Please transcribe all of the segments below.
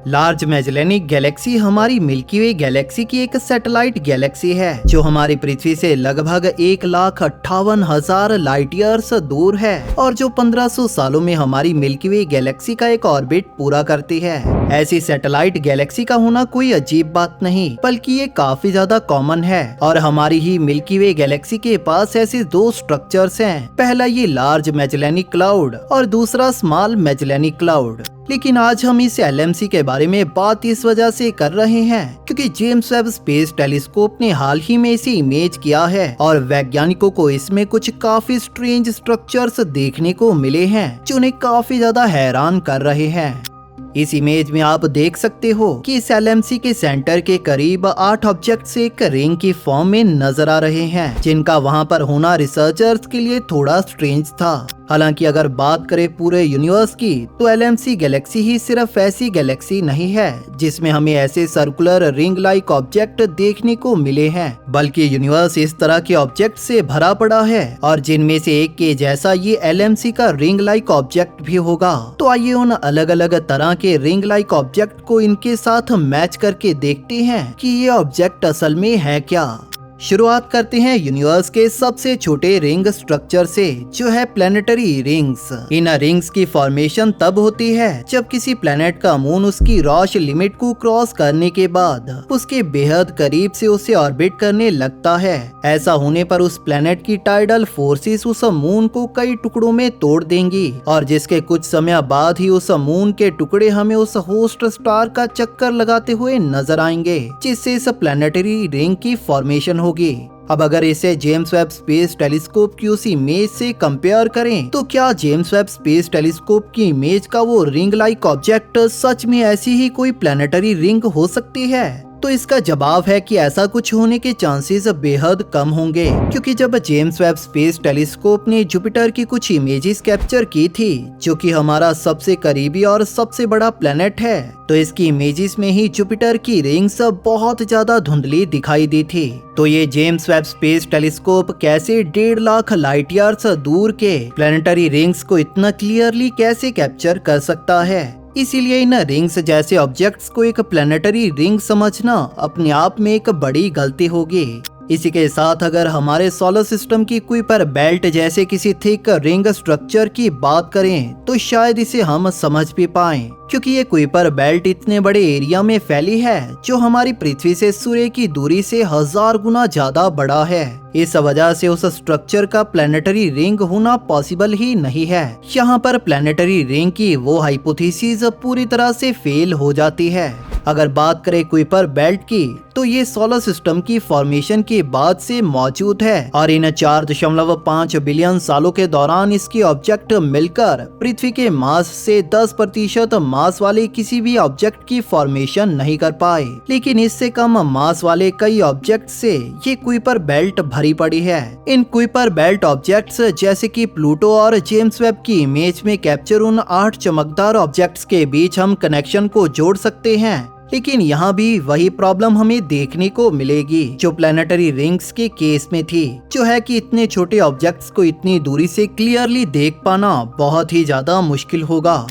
Large मैजेलेनिक Galaxy हमारी milky वे Galaxy की एक सैटेलाइट गैलेक्सी है जो हमारी पृथ्वी से लगभग 1,58,000 लाइट ईयर्स दूर है और जो 1500 सालों में हमारी मिल्की वे गैलेक्सी का एक ऑर्बिट पूरा करती है। ऐसी सैटेलाइट गैलेक्सी का होना कोई अजीब बात नहीं, बल्कि ये काफी ज्यादा कॉमन है और हमारी ही मिल्की वे गैलेक्सी के पास ऐसे दो स्ट्रक्चर्स हैं। पहला ये लार्ज मैजेलेनिक क्लाउड और दूसरा स्मॉल मैजेलेनिक क्लाउड। लेकिन आज हम इस LMC के बारे में बात इस वजह से कर रहे हैं क्योंकि जेम्स वेब स्पेस टेलीस्कोप ने हाल ही में इसे इमेज किया है और वैज्ञानिकों को इसमें कुछ काफी स्ट्रेंज स्ट्रक्चर्स देखने को मिले हैं जो उन्हें काफी ज्यादा हैरान कर रहे हैं। इस इमेज में आप देख सकते हो कि इस LMC के सेंटर के करीब 8 ऑब्जेक्ट्स एक रिंग की फॉर्म में नजर आ रहे हैं, जिनका वहां पर होना रिसर्चर्स के लिए थोड़ा स्ट्रेंज था। हालांकि अगर बात करें पूरे यूनिवर्स की तो LMC गैलेक्सी ही सिर्फ ऐसी गैलेक्सी नहीं है जिसमें हमें ऐसे सर्कुलर रिंग लाइक ऑब्जेक्ट देखने को मिले हैं, बल्कि यूनिवर्स इस तरह के ऑब्जेक्ट से भरा पड़ा है और जिनमें से एक के जैसा ये LMC का रिंग लाइक ऑब्जेक्ट भी होगा। तो आइए उन अलग अलग तरह के रिंग लाइक ऑब्जेक्ट को इनके साथ मैच करके देखते हैं कि ये ऑब्जेक्ट असल में है क्या। शुरुआत करते हैं यूनिवर्स के सबसे छोटे रिंग स्ट्रक्चर से, जो है प्लैनेटरी रिंग्स। इन रिंग्स की फॉर्मेशन तब होती है जब किसी प्लैनेट का मून उसकी रोश लिमिट को क्रॉस करने के बाद उसके बेहद करीब से उसे ऑर्बिट करने लगता है। ऐसा होने पर उस प्लैनेट की टाइडल फोर्सेस उस मून को कई टुकड़ों में तोड़ देंगी और जिसके कुछ समय बाद ही उस मून के टुकड़े हमें उस होस्ट स्टार का चक्कर लगाते हुए नजर आएंगे, जिससे इस प्लैनेटरी रिंग की फॉर्मेशन होगी। अब अगर इसे जेम्स वेब स्पेस टेलीस्कोप की उस इमेज से कंपेयर करें तो क्या जेम्स वेब स्पेस टेलीस्कोप की इमेज का वो रिंग लाइक ऑब्जेक्ट सच में ऐसी ही कोई प्लैनेटरी रिंग हो सकती है? तो इसका जवाब है कि ऐसा कुछ होने के चांसेस बेहद कम होंगे, क्योंकि जब जेम्स वेब स्पेस टेलीस्कोप ने जुपिटर की कुछ इमेजेस कैप्चर की थी, जो कि हमारा सबसे करीबी और सबसे बड़ा प्लेनेट है, तो इसकी इमेजेस में ही जुपिटर की रिंग्स बहुत ज्यादा धुंधली दिखाई दी थी। तो ये जेम्स वेब स्पेस टेलीस्कोप कैसे 1.5 लाख लाइट ईयर्स दूर के प्लैनेटरी रिंग्स को इतना क्लियरली कैसे कैप्चर कर सकता है? इसीलिए इन रिंग्स जैसे ऑब्जेक्ट्स को एक प्लैनेटरी रिंग समझना अपने आप में एक बड़ी गलती होगी। इसी के साथ अगर हमारे सोलर सिस्टम की कुइपर बेल्ट जैसे किसी थिक रिंग स्ट्रक्चर की बात करें तो शायद इसे हम समझ भी पाएं, क्योंकि ये कुइपर बेल्ट इतने बड़े एरिया में फैली है जो हमारी पृथ्वी से सूर्य की दूरी से 1000 गुना ज्यादा बड़ा है। इस वजह से उस स्ट्रक्चर का प्लैनेटरी रिंग होना पॉसिबल ही नहीं है। यहाँ पर प्लैनेटरी रिंग की वो हाइपोथेसिस पूरी तरह से फेल हो जाती है। अगर बात करें कुइपर बेल्ट की तो ये सोलर सिस्टम की फॉर्मेशन के बाद से मौजूद है और इन 4.5 बिलियन सालों के दौरान इसके ऑब्जेक्ट मिलकर पृथ्वी के मास से 10% मास वाले किसी भी ऑब्जेक्ट की फॉर्मेशन नहीं कर पाए। लेकिन इससे कम मास वाले कई ऑब्जेक्ट से ये कुइपर बेल्ट भरी पड़ी है। इन कुइपर बेल्ट ऑब्जेक्ट्स जैसे कि प्लूटो और जेम्स वेब की इमेज में कैप्चर उन 8 चमकदार ऑब्जेक्ट्स के बीच हम कनेक्शन को जोड़ सकते हैं, लेकिन यहाँ भी वही प्रॉब्लम हमें देखने को मिलेगी जो प्लैनेटरी रिंग्स के केस में थी, जो है कि इतने छोटे ऑब्जेक्ट्स को इतनी दूरी से क्लियरली देख पाना बहुत ही ज्यादा मुश्किल होगा।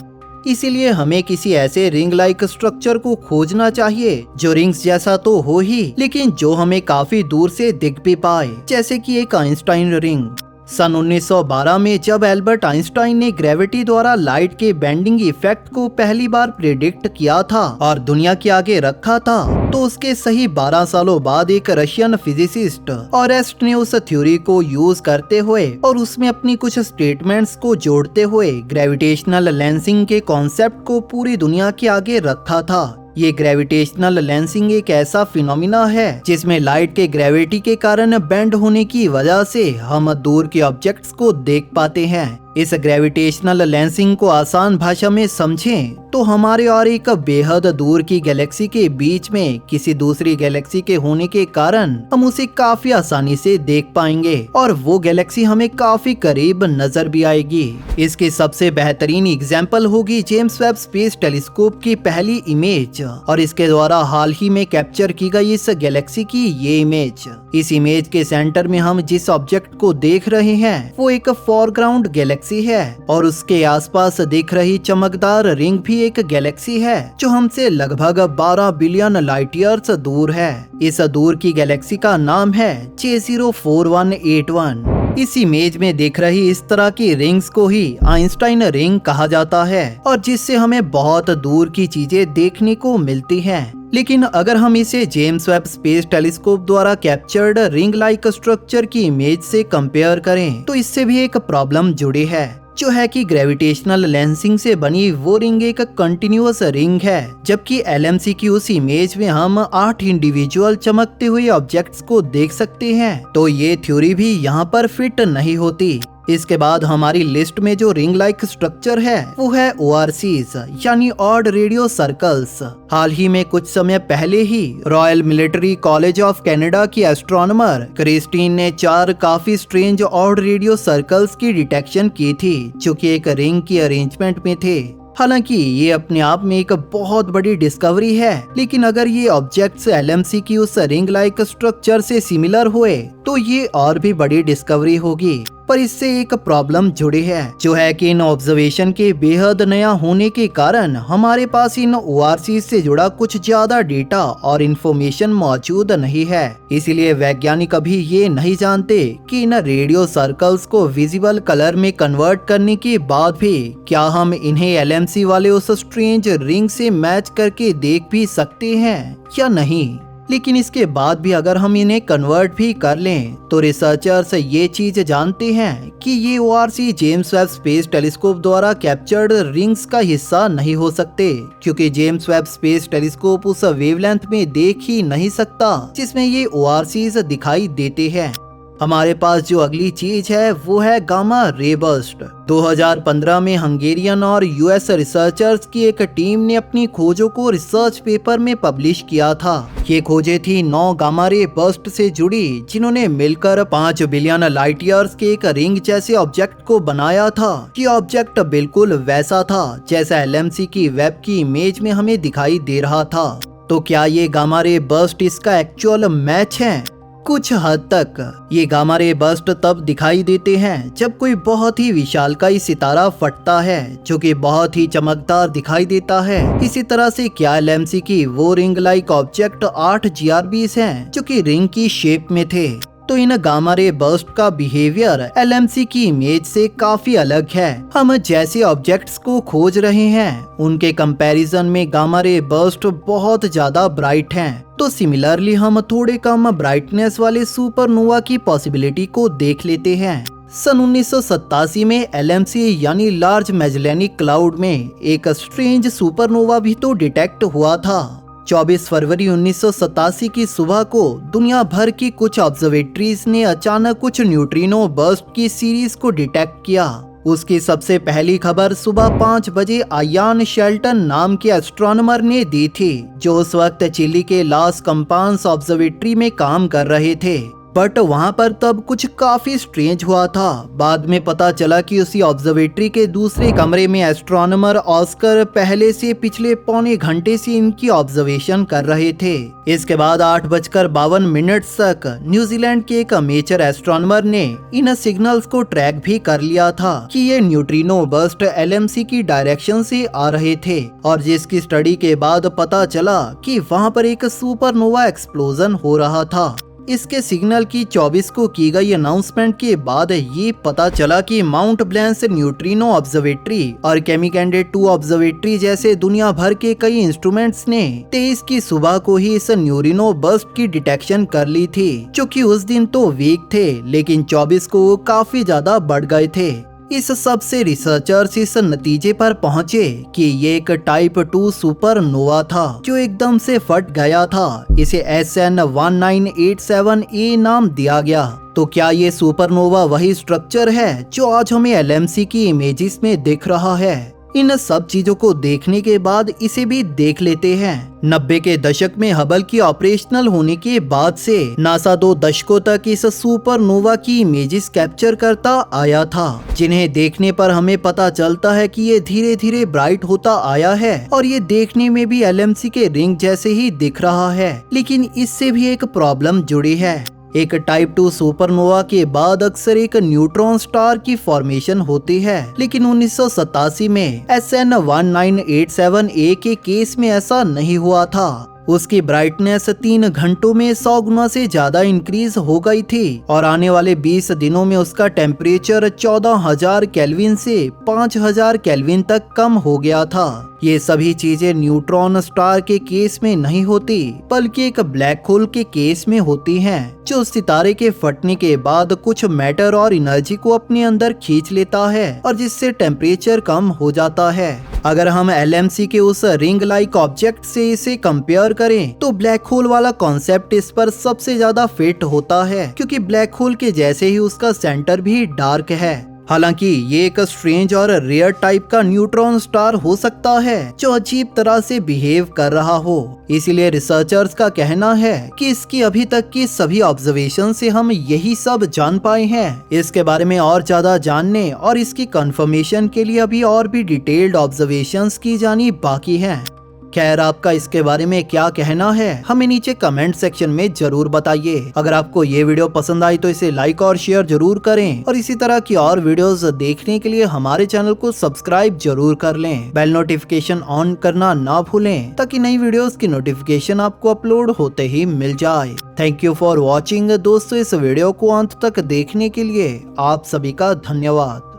इसीलिए हमें किसी ऐसे रिंग लाइक स्ट्रक्चर को खोजना चाहिए जो रिंग्स जैसा तो हो ही, लेकिन जो हमें काफी दूर से दिख भी पाए, जैसे कि एक आइंस्टाइन रिंग। सन 1912 में जब एल्बर्ट आइंस्टाइन ने ग्रेविटी द्वारा लाइट के बेंडिंग इफेक्ट को पहली बार प्रेडिक्ट किया था और दुनिया के आगे रखा था, तो उसके सही 12 सालों बाद एक रशियन फिजिसिस्ट ऑरेस्ट ने उस थ्योरी को यूज करते हुए और उसमें अपनी कुछ स्टेटमेंट्स को जोड़ते हुए ग्रेविटेशनल लेंसिंग के कॉन्सेप्ट को पूरी दुनिया के आगे रखा था। ये ग्रेविटेशनल लेंसिंग एक ऐसा फिनोमिना है जिसमें लाइट के ग्रेविटी के कारण बेंड होने की वजह से हम दूर के ऑब्जेक्ट्स को देख पाते हैं। इस ग्रेविटेशनल लेंसिंग को आसान भाषा में समझें तो हमारे और एक बेहद दूर की गैलेक्सी के बीच में किसी दूसरी गैलेक्सी के होने के कारण हम उसे काफी आसानी से देख पाएंगे और वो गैलेक्सी हमें काफी करीब नजर भी आएगी। इसकी सबसे बेहतरीन एग्जाम्पल होगी जेम्स वेब स्पेस टेलीस्कोप की पहली इमेज और इसके द्वारा हाल ही में कैप्चर की गई इस गैलेक्सी की ये इमेज। इस इमेज के सेंटर में हम जिस ऑब्जेक्ट को देख रहे हैं वो एक फोरग्राउंड गैलेक्सी गैलेक्सी है और उसके आसपास दिख रही चमकदार रिंग भी एक गैलेक्सी है जो हमसे लगभग 12 बिलियन लाइट ईयर्स दूर है। इस दूर की गैलेक्सी का नाम है J04181। इस इमेज में दिख रही इस तरह की रिंग्स को ही आइंस्टाइन रिंग कहा जाता है और जिससे हमें बहुत दूर की चीजें देखने को मिलती हैं। लेकिन अगर हम इसे जेम्स वेब स्पेस टेलीस्कोप द्वारा कैप्चर्ड रिंग लाइक स्ट्रक्चर की इमेज से कंपेयर करें तो इससे भी एक प्रॉब्लम जुड़ी है, जो है कि ग्रेविटेशनल लेंसिंग से बनी वो रिंग एक कंटिन्यूअस रिंग है, जबकि LMC की उस इमेज में हम 8 इंडिविजुअल चमकते हुए ऑब्जेक्ट्स को देख सकते हैं। तो ये थ्योरी भी यहाँ पर फिट नहीं होती। इसके बाद हमारी लिस्ट में जो रिंग लाइक स्ट्रक्चर है वो है ORCs यानी ऑड रेडियो सर्कल्स। हाल ही में कुछ समय पहले ही royal military college of Canada की एस्ट्रोनॉमर क्रिस्टीन ने 4 काफी स्ट्रेंज ऑड रेडियो सर्कल्स की डिटेक्शन की थी जो कि एक रिंग की अरेंजमेंट में थे। हालांकि ये अपने आप में एक बहुत बड़ी डिस्कवरी है, लेकिन अगर ये ऑब्जेक्ट्स LMC की उस रिंग लाइक स्ट्रक्चर से सिमिलर हुए तो ये और भी बड़ी डिस्कवरी होगी। पर इससे एक प्रॉब्लम जुड़ी है, जो है कि इन ऑब्जर्वेशन के बेहद नया होने के कारण हमारे पास इन ORC से जुड़ा कुछ ज्यादा डेटा और इन्फॉर्मेशन मौजूद नहीं है। इसीलिए वैज्ञानिक अभी ये नहीं जानते कि इन रेडियो सर्कल्स को विजिबल कलर में कन्वर्ट करने के बाद भी क्या हम इन्हें LMC वाले उस स्ट्रेंज रिंग से मैच करके देख भी सकते हैं या नहीं। लेकिन इसके बाद भी अगर हम इन्हें कन्वर्ट भी कर लें तो रिसर्चर्स ये चीज जानते हैं कि ये ORC James Webb space telescope द्वारा कैप्चर्ड रिंग्स का हिस्सा नहीं हो सकते, क्योंकि जेम्स वेब स्पेस टेलीस्कोप उस वेवलेंथ में देख ही नहीं सकता जिसमें ये ORCs दिखाई देते हैं। हमारे पास जो अगली चीज है वो है गामा रे बर्स्ट। 2015 में हंगेरियन और US रिसर्चर्स की एक टीम ने अपनी खोजों को रिसर्च पेपर में पब्लिश किया था। ये खोजें थी 9 गामा रे बर्स्ट से जुड़ी, जिन्होंने मिलकर 5 बिलियन लाइट ईयर्स के एक रिंग जैसे ऑब्जेक्ट को बनाया था। ये ऑब्जेक्ट बिल्कुल वैसा था जैसा LMC की वेब की इमेज में हमें दिखाई दे रहा था। तो क्या ये गामा रे बर्स्ट इसका एक्चुअल मैच है? कुछ हद तक ये गामा रे बर्स्ट तब दिखाई देते हैं जब कोई बहुत ही विशालकाय सितारा फटता है जो कि बहुत ही चमकदार दिखाई देता है। इसी तरह से क्या LMC की वो रिंग लाइक ऑब्जेक्ट 8 GRBs हैं जो कि रिंग की शेप में थे। तो इन गामा रे बर्स्ट का बिहेवियर LMC की इमेज से काफी अलग है। हम जैसे ऑब्जेक्ट्स को खोज रहे हैं उनके कंपैरिजन में गामा रे बर्स्ट बहुत ज्यादा ब्राइट हैं। तो सिमिलरली हम थोड़े कम ब्राइटनेस वाले सुपरनोवा की पॉसिबिलिटी को देख लेते हैं। सन 1987 में LMC यानी लार्ज मैजेलेनिक क्लाउड में एक स्ट्रेंज सुपरनोवा भी तो डिटेक्ट हुआ था। 24 फरवरी 1987 की सुबह को दुनिया भर की कुछ ऑब्जर्वेटरीज ने अचानक कुछ न्यूट्रिनो बर्स्ट की सीरीज को डिटेक्ट किया। उसकी सबसे पहली खबर सुबह 5 बजे आयान शेल्टन नाम के एस्ट्रोनॉमर ने दी थी, जो उस वक्त चिली के लास कंपास ऑब्जर्वेटरी में काम कर रहे थे। बट वहाँ पर तब कुछ काफी स्ट्रेंज हुआ था। बाद में पता चला कि उसी ऑब्जर्वेटरी के दूसरे कमरे में एस्ट्रोनॉमर ऑस्कर पहले से पिछले पौने घंटे से इनकी ऑब्जर्वेशन कर रहे थे। इसके बाद 8:52 तक न्यूजीलैंड के एक अमेचर एस्ट्रोनॉमर ने इन सिग्नल्स को ट्रैक भी कर लिया था कि ये न्यूट्रिनो बर्स्ट LMC की डायरेक्शन से आ रहे थे, और जिसकी स्टडी के बाद पता चला कि वहाँ पर एक सुपरनोवा एक्सप्लोजन हो रहा था। इसके सिग्नल की 24 को की गई अनाउंसमेंट के बाद ये पता चला कि माउंट ब्लैंस न्यूट्रिनो ऑब्जर्वेटरी और केमिकैंडे 2 ऑब्जर्वेटरी जैसे दुनिया भर के कई इंस्ट्रूमेंट्स ने 23 की सुबह को ही इस न्यूट्रिनो बर्स्ट की डिटेक्शन कर ली थी, जो कि उस दिन तो वीक थे लेकिन 24 को वो काफी ज्यादा बढ़ गए थे। इस सब से रिसर्चर्स इस नतीजे पर पहुंचे कि ये एक टाइप 2 सुपरनोवा था जो एकदम से फट गया था। इसे SN1987A नाम दिया गया। तो क्या ये सुपरनोवा वही स्ट्रक्चर है जो आज हमें LMC की इमेजेस में दिख रहा है? इन सब चीजों को देखने के बाद इसे भी देख लेते हैं। 90 के दशक में हबल की ऑपरेशनल होने के बाद से नासा 2 दशकों तक इस सुपरनोवा की इमेजेस कैप्चर करता आया था, जिन्हें देखने पर हमें पता चलता है कि ये धीरे धीरे ब्राइट होता आया है और ये देखने में भी LMC के रिंग जैसे ही दिख रहा है। लेकिन इससे भी एक प्रॉब्लम जुड़ी है। एक टाइप 2 सुपरनोवा के बाद अक्सर एक न्यूट्रॉन स्टार की फॉर्मेशन होती है, लेकिन 1987 में SN1987A के केस में ऐसा नहीं हुआ था। उसकी ब्राइटनेस 3 घंटों में 100 गुना से ज्यादा इंक्रीज हो गई थी और आने वाले 20 दिनों में उसका टेम्परेचर 14,000 केल्विन से 5,000 केल्विन तक कम हो गया था। ये सभी चीजें न्यूट्रॉन स्टार के केस में नहीं होती, बल्कि एक ब्लैक होल के केस में होती हैं, जो सितारे के फटने के बाद कुछ मैटर और एनर्जी को अपने अंदर खींच लेता है और जिससे टेम्परेचर कम हो जाता है। अगर हम LMC के उस रिंग लाइक ऑब्जेक्ट से इसे कंपेयर करें तो ब्लैक होल वाला कॉन्सेप्ट इस पर सबसे ज्यादा फिट होता है, क्योंकि ब्लैक होल के जैसे ही उसका सेंटर भी डार्क है। हालांकि ये एक स्ट्रेंज और रेयर टाइप का न्यूट्रॉन स्टार हो सकता है जो अजीब तरह से बिहेव कर रहा हो। इसीलिए रिसर्चर्स का कहना है कि इसकी अभी तक की सभी ऑब्जर्वेशन से हम यही सब जान पाए हैं। इसके बारे में और ज्यादा जानने और इसकी कंफर्मेशन के लिए अभी और भी डिटेल्ड ऑब्जर्वेशंस की जानी बाकी है। खैर, आपका इसके बारे में क्या कहना है हमें नीचे कमेंट सेक्शन में जरूर बताइए। अगर आपको ये वीडियो पसंद आई तो इसे लाइक और शेयर जरूर करें और इसी तरह की और वीडियोस देखने के लिए हमारे चैनल को सब्सक्राइब जरूर कर लें। बेल नोटिफिकेशन ऑन करना ना भूलें ताकि नई वीडियोस की नोटिफिकेशन आपको अपलोड होते ही मिल जाए। थैंक यू फॉर वॉचिंग दोस्तों। इस वीडियो को अंत तक देखने के लिए आप सभी का धन्यवाद।